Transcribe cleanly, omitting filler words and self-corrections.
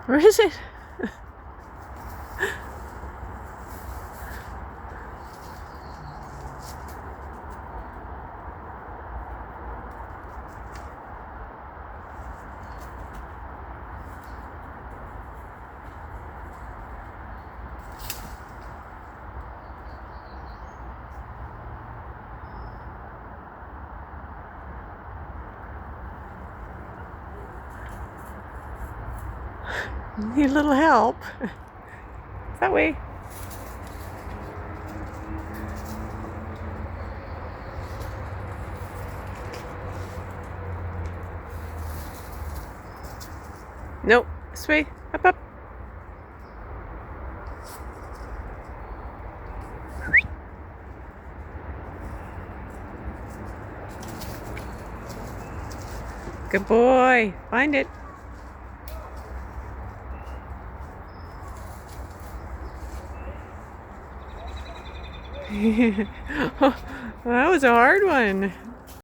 Or is it? Need a little help. That way. Nope. This way. Up, up. Good boy. Find it. That was a hard one.